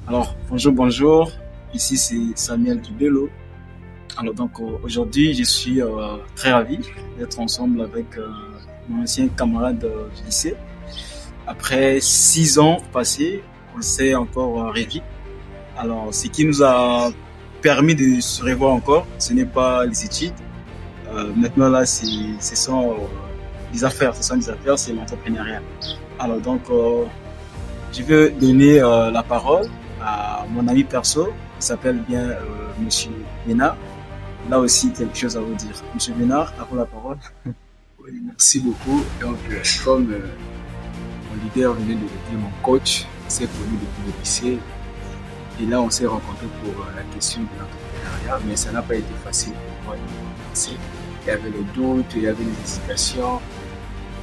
Alors, bonjour, bonjour. Ici, c'est Samuel Dubello. Alors, donc, aujourd'hui, je suis très ravi d'être ensemble avec mon ancien camarade du lycée. Après 6 ans passés, on s'est encore revus. Alors, ce qui nous a permis de se revoir encore, ce n'est pas les études. Maintenant, là, ce sont des affaires. Ce sont des affaires, c'est l'entrepreneuriat. Alors, donc, je veux donner la parole à mon ami perso, qui s'appelle bien Monsieur Bénard. Là aussi, quelque chose à vous dire. Monsieur Bénard, à vous la parole. Oui, merci beaucoup. Donc, comme mon leader venait de le dire, mon coach s'est connu depuis le lycée. Et là, on s'est rencontrés pour la question de l'entrepreneuriat, mais ça n'a pas été facile pour moi de commencer. Il y avait les doutes, il y avait les hésitations,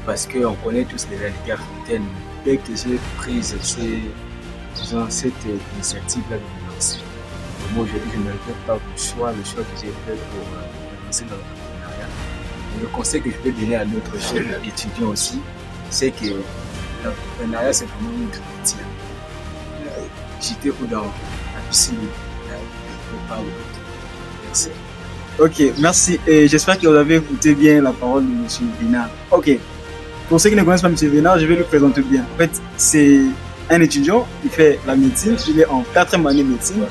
parce qu'on connaît tous les réalités africaines. Dès que j'ai pris cette initiative-là de me lancer, moi aujourd'hui, je ne regrette pas le choix que j'ai fait pour me lancer dans l'entrepreneuriat. Le conseil que je peux donner à d'autres jeunes étudiants aussi, c'est que l'entrepreneuriat, c'est vraiment une grande métier. J'étais dans la piscine, il ne faut pas oublier. Merci. Ok, merci. Et j'espère que vous avez écouté bien la parole de Monsieur Bénard. Ok, pour ceux qui ne connaissent pas Monsieur Bénard, je vais le présenter bien. En fait, c'est un étudiant, il fait la médecine, il est en 4e année de médecine.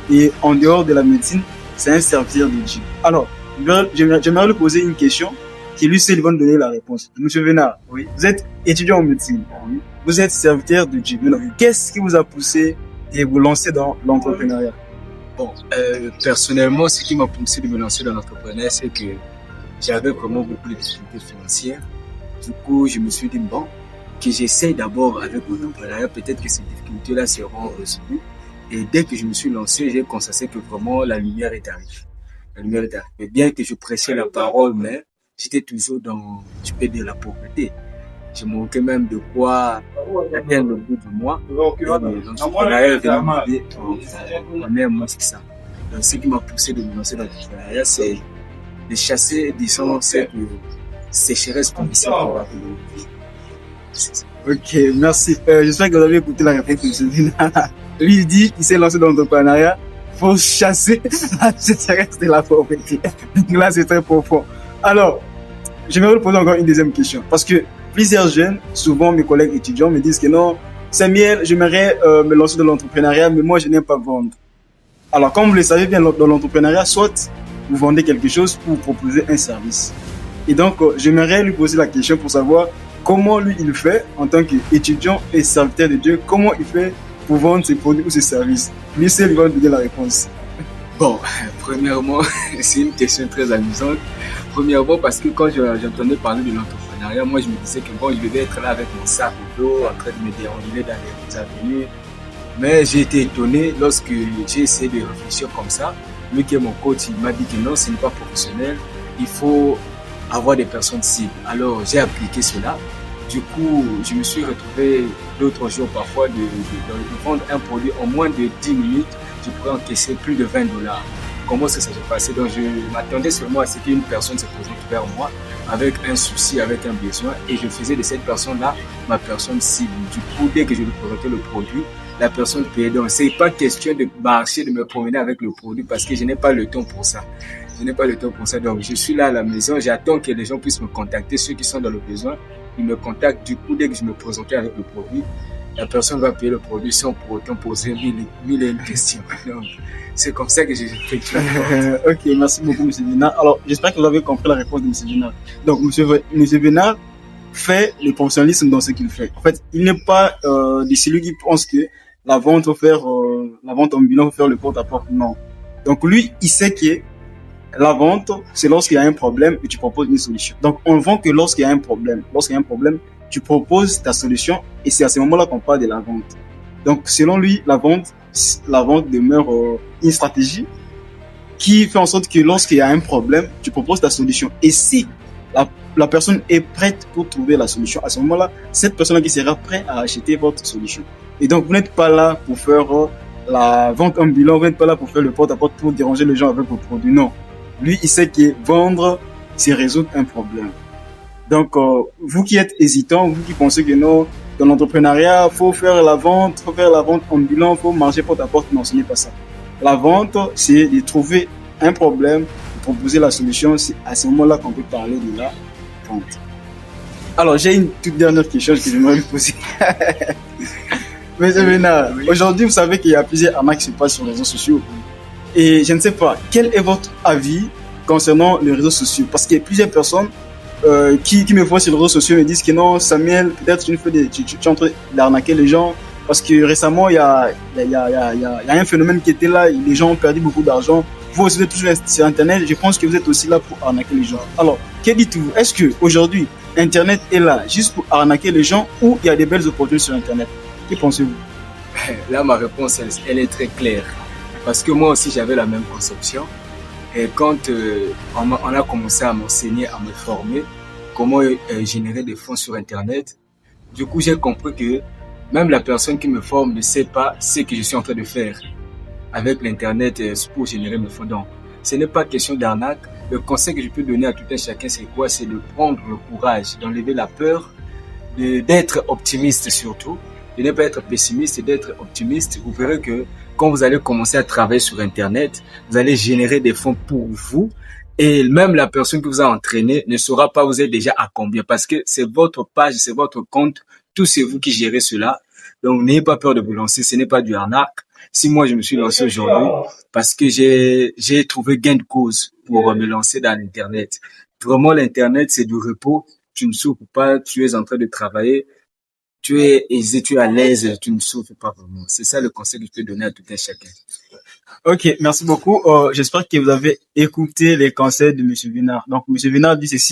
Et en dehors de la médecine, c'est un serviteur de Dieu. Alors, j'aimerais lui poser une question qui lui seul va nous donner la réponse. Monsieur Bénard, oui, vous êtes étudiant en médecine, oui. Vous êtes serviteur de Dieu. Maintenant, qu'est-ce qui vous a poussé à vous lancer dans l'entrepreneuriat? Bon, personnellement, ce qui m'a poussé de me lancer dans l'entrepreneuriat, c'est que j'avais vraiment beaucoup de difficultés financières. Du coup, je me suis dit, bon, que j'essaye d'abord avec l'entrepreneuriat, peut-être que ces difficultés-là seront résolues. Et dès que je me suis lancé, j'ai constaté que vraiment la lumière est arrivée. La lumière est arrivée. Bien que je prêchais la parole, mais j'étais toujours dans, je peux dire, la pauvreté. Je manquais même de quoi atteindre le bout du mois. L'entrepreneuriat est venu m'aider en un mois, c'est ça. Donc, ce qui m'a poussé de me lancer dans l'entrepreneuriat, c'est de chasser, disons, cette sécheresse provinciale qu'on va Ok, merci. J'espère que vous avez écouté la réponse de M. Bénard. Lui, il dit qu'il s'est lancé dans l'entrepreneuriat pour chasser la sécheresse de la pauvreté. Donc là, c'est très profond. Alors, je vais vous poser encore une deuxième question. Parce que plusieurs jeunes, souvent mes collègues étudiants me disent que non, Samuel, j'aimerais me lancer dans l'entrepreneuriat, mais moi, je n'aime pas vendre. Alors, comme vous le savez bien, dans l'entrepreneuriat, soit vous vendez quelque chose ou vous proposez un service. Et donc, j'aimerais lui poser la question pour savoir comment lui, il fait en tant qu'étudiant et serviteur de Dieu, comment il fait pour vendre ses produits ou ses services. Lui, c'est lui va nous donner la réponse. Bon, premièrement, c'est une question très amusante. Premièrement, parce que quand j'entendais parler de l'entrepreneuriat, moi, je me disais que bon, je devais être là avec mon sac au dos, en train de me dérouler dans les avenues. Mais j'ai été étonné lorsque j'ai essayé de réfléchir comme ça. Lui qui est mon coach, il m'a dit que non, ce n'est pas professionnel. Il faut avoir des personnes cibles. Alors, j'ai appliqué cela. Du coup, je me suis retrouvé l'autre jour parfois de vendre un produit en moins de 10 minutes. Je pourrais encaisser plus de $20. Comment ça s'est passé? Donc, je m'attendais seulement à ce qu'une personne se présente vers moi avec un souci, avec un besoin. Et je faisais de cette personne-là ma personne cible. Du coup, dès que je lui présentais le produit, la personne payait. Donc, c'est pas question de marcher, de me promener avec le produit parce que je n'ai pas le temps pour ça. Je n'ai pas le temps pour ça. Donc, je suis là à la maison. J'attends que les gens puissent me contacter. Ceux qui sont dans le besoin, ils me contactent. Du coup, dès que je me présentais avec le produit, la personne va payer le produit sans pour autant poser mille et une questions. Donc, c'est comme ça que j'ai effectué. Ok, merci beaucoup, M. Bénard. Alors, j'espère que vous avez compris la réponse de M. Bénard. Donc, M. Bénard fait le professionnalisme dans ce qu'il fait. En fait, il n'est pas de celui qui pense que la vente ambulante faut faire le porte-à-porte. Non. Donc, lui, il sait que la vente, c'est lorsqu'il y a un problème et tu proposes une solution. Donc, on vend que lorsqu'il y a un problème. Lorsqu'il y a un problème, tu proposes ta solution et c'est à ce moment-là qu'on parle de la vente. Donc, selon lui, la vente demeure une stratégie qui fait en sorte que lorsqu'il y a un problème, tu proposes ta solution. Et si la personne est prête pour trouver la solution, à ce moment-là, cette personne qui sera prête à acheter votre solution. Et donc, vous n'êtes pas là pour faire la vente ambulante, vous n'êtes pas là pour faire le porte-à-porte pour déranger les gens avec vos produits. Non. Lui, il sait que vendre, c'est résoudre un problème. Donc, vous qui êtes hésitant, vous qui pensez que non, dans l'entrepreneuriat, faut faire la vente ambulant, faut marcher porte à porte. Non, ce n'est pas ça. La vente, c'est de trouver un problème, de proposer la solution. C'est à ce moment-là qu'on peut parler de la vente. Alors, j'ai une toute dernière question que j'aimerais vous poser. Monsieur Bénard, aujourd'hui, vous savez qu'il y a plusieurs arnaques qui se passent sur les réseaux sociaux. Et je ne sais pas, quel est votre avis concernant les réseaux sociaux? Parce qu'il y a plusieurs personnes qui me voient sur les réseaux sociaux me disent que non, Samuel, peut-être tu es en train d'arnaquer les gens. Parce que récemment, il y a un phénomène qui était là, les gens ont perdu beaucoup d'argent. Vous aussi, vous êtes toujours sur Internet, je pense que vous êtes aussi là pour arnaquer les gens. Alors, que dites-vous? Est-ce qu'aujourd'hui, Internet est là juste pour arnaquer les gens ou il y a des belles opportunités sur Internet? Que pensez-vous? Là, ma réponse, elle est très claire. Parce que moi aussi, j'avais la même conception. Et quand on a commencé à m'enseigner, à me former, comment générer des fonds sur Internet, du coup, j'ai compris que même la personne qui me forme ne sait pas ce que je suis en train de faire avec l'Internet pour générer mes fonds. Donc, ce n'est pas question d'arnaque. Le conseil que je peux donner à tout un chacun, c'est quoi? C'est de prendre le courage, d'enlever la peur, d'être optimiste surtout, de ne pas être pessimiste et d'être optimiste. Vous verrez que quand vous allez commencer à travailler sur Internet, vous allez générer des fonds pour vous. Et même la personne qui vous a entraîné ne saura pas vous êtes déjà à combien parce que c'est votre page, c'est votre compte. Tout c'est vous qui gérez cela. Donc, n'ayez pas peur de vous lancer. Ce n'est pas du arnaque. Si moi, je me suis lancé aujourd'hui parce que j'ai trouvé gain de cause pour me lancer dans l'Internet. Vraiment, l'Internet, c'est du repos. Tu ne souffres pas. Tu es en train de travailler. Tu es aisé, tu es à l'aise. Tu ne souffres pas vraiment. C'est ça le conseil que je peux donner à tout un chacun. Ok, merci beaucoup. J'espère que vous avez écouté les conseils de Monsieur Bénard. Donc, Monsieur Bénard dit ceci.